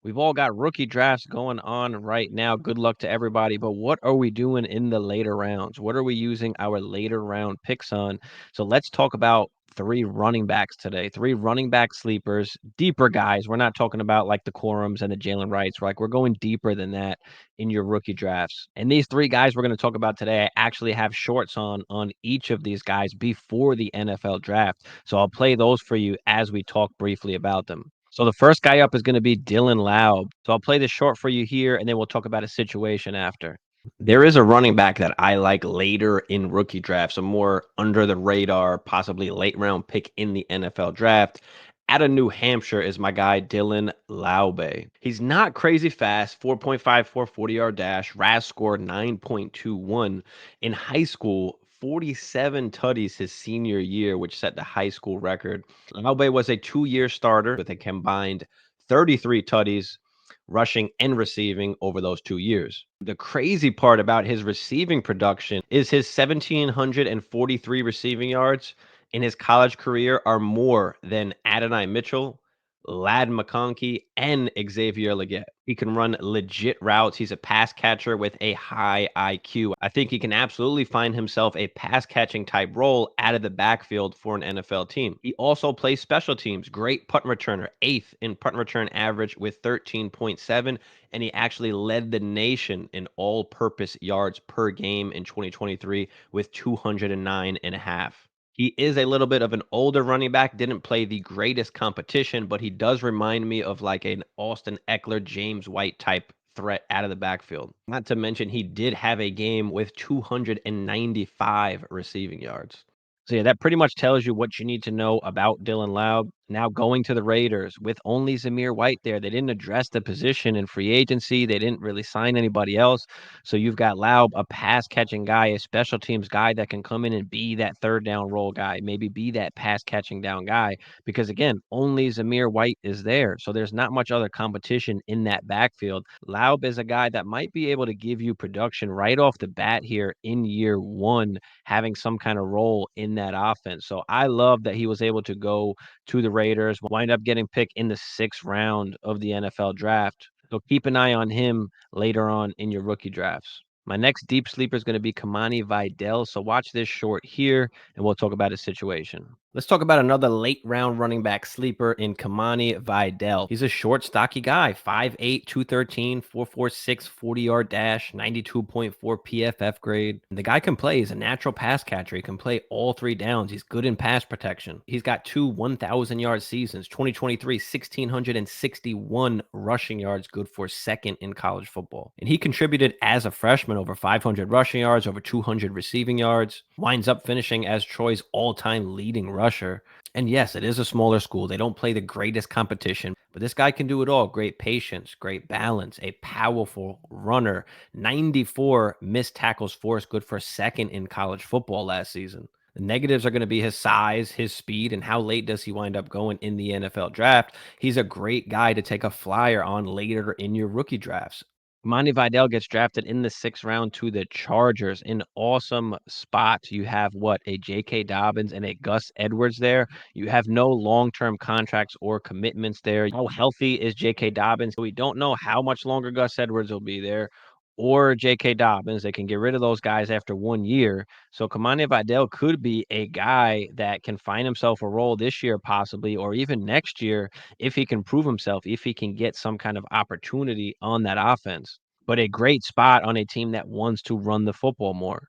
We've all got rookie drafts going on right now. Good luck to everybody. But what are we doing in the later rounds? What are we using our later round picks on? So let's talk about three running backs today. Three running back sleepers, deeper guys. We're not talking about like the Corums and the Jalen Wrights. Like we're going deeper than that in your rookie drafts. And these three guys we're going to talk about today, I actually have shorts on each of these guys before the NFL draft. So I'll play those for you as we talk briefly about them. So the first guy up is going to be Dylan Laub. So I'll play the short for you here, and then we'll talk about a situation after. There is a running back that I like later in rookie drafts, a more under the radar, possibly late round pick in the NFL draft. Out of New Hampshire is my guy Dylan Laube. He's not crazy fast, 4.54 40-yard dash, RAS score 9.21. In high school, 47 tutties his senior year, which set the high school record. Laube was a 2-year starter with a combined 33 tutties, rushing and receiving over those 2 years. The crazy part about his receiving production is his 1,743 receiving yards in his college career are more than Adonai Mitchell, Lad McConkey, and Xavier Legette. He can run legit routes. He's a pass catcher with a high IQ. I think he can absolutely find himself a pass catching type role out of the backfield for an NFL team. He also plays special teams. Great punt returner, 8th in punt return average with 13.7, and he actually led the nation in all-purpose yards per game in 2023 with 209.5. He is a little bit of an older running back, didn't play the greatest competition, but he does remind me of like an Austin Eckler, James White type threat out of the backfield. Not to mention, he did have a game with 295 receiving yards. So yeah, that pretty much tells you what you need to know about Dylan Laub. Now going to the Raiders with only Zamir White there. They didn't address the position in free agency. They didn't really sign anybody else. So you've got Laub, a pass catching guy, a special teams guy that can come in and be that third down role guy, maybe be that pass catching down guy. Because again, only Zamir White is there. So there's not much other competition in that backfield. Laub is a guy that might be able to give you production right off the bat here in year one, having some kind of role in that offense. So I love that he was able to go to the Raiders, wind up getting picked in the 6th round of the NFL draft. So keep an eye on him later on in your rookie drafts. My next deep sleeper is going to be Kamani Vidal. So watch this short here, and we'll talk about his situation. Let's talk about another late round running back sleeper in Kamani Vidal. He's a short, stocky guy, 5'8", 213, 4.46, 40-yard dash, 92.4 PFF grade. And the guy can play. He's a natural pass catcher. He can play all 3 downs. He's good in pass protection. He's got 2 1,000-yard seasons. 2023, 1,661 rushing yards, good for 2nd in college football. And he contributed as a freshman over 500 rushing yards, over 200 receiving yards. Winds up finishing as Troy's all-time leading rusher. And yes, it is a smaller school. They don't play the greatest competition, but this guy can do it all. Great patience, great balance, a powerful runner, 94 missed tackles forced, good for 2nd in college football last season. The negatives are going to be his size, his speed, and how late does he wind up going in the NFL draft. He's a great guy to take a flyer on later in your rookie drafts. Monty Vidal gets drafted in the 6th round to the Chargers. An awesome spot. You have what? A J.K. Dobbins and a Gus Edwards there. You have no long-term contracts or commitments there. How healthy is J.K. Dobbins? We don't know how much longer Gus Edwards will be there or J.K. Dobbins. They can get rid of those guys after 1 year. So Kamani Vidal could be a guy that can find himself a role this year possibly, or even next year if he can prove himself, if he can get some kind of opportunity on that offense. But a great spot on a team that wants to run the football more.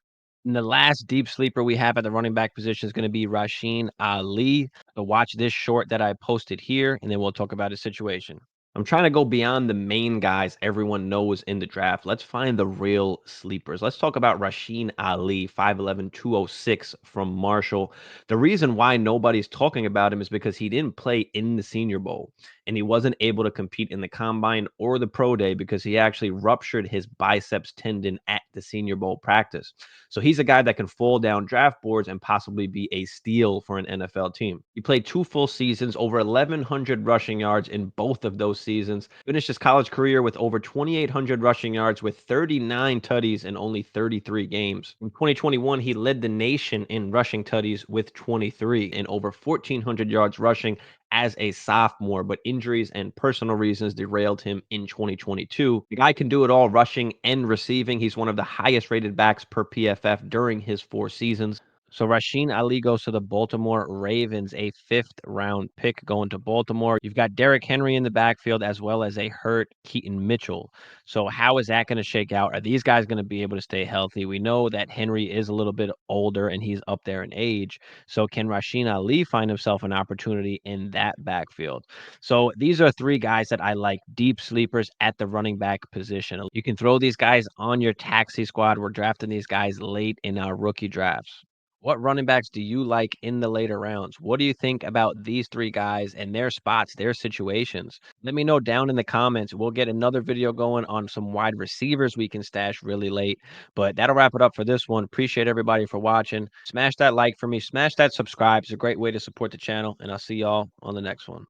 And the last deep sleeper we have at the running back position is going to be Rasheen Ali. So watch this short that I posted here, and then we'll talk about his situation. I'm trying to go beyond the main guys everyone knows in the draft. Let's find the real sleepers. Let's talk about Rasheen Ali, 5'11", 206 from Marshall. The reason why nobody's talking about him is because he didn't play in the Senior Bowl, and he wasn't able to compete in the Combine or the Pro Day because he actually ruptured his biceps tendon at the Senior Bowl practice. So he's a guy that can fall down draft boards and possibly be a steal for an NFL team. He played 2 full seasons, over 1,100 rushing yards in both of those seasons. Finished his college career with over 2,800 rushing yards with 39 tutties in only 33 games. In 2021, he led the nation in rushing tutties with 23 and over 1,400 yards rushing as a sophomore, but injuries and personal reasons derailed him in 2022. The guy can do it all, rushing and receiving. He's one of the highest rated backs per PFF during his 4 seasons. So Rasheen Ali goes to the Baltimore Ravens, a fifth-round pick going to Baltimore. You've got Derrick Henry in the backfield as well as a hurt Keaton Mitchell. So how is that going to shake out? Are these guys going to be able to stay healthy? We know that Henry is a little bit older and he's up there in age. So can Rasheen Ali find himself an opportunity in that backfield? So these are three guys that I like, deep sleepers at the running back position. You can throw these guys on your taxi squad. We're drafting these guys late in our rookie drafts. What running backs do you like in the later rounds? What do you think about these three guys and their spots, their situations? Let me know down in the comments. We'll get another video going on some wide receivers we can stash really late. But that'll wrap it up for this one. Appreciate everybody for watching. Smash that like for me. Smash that subscribe. It's a great way to support the channel. And I'll see y'all on the next one.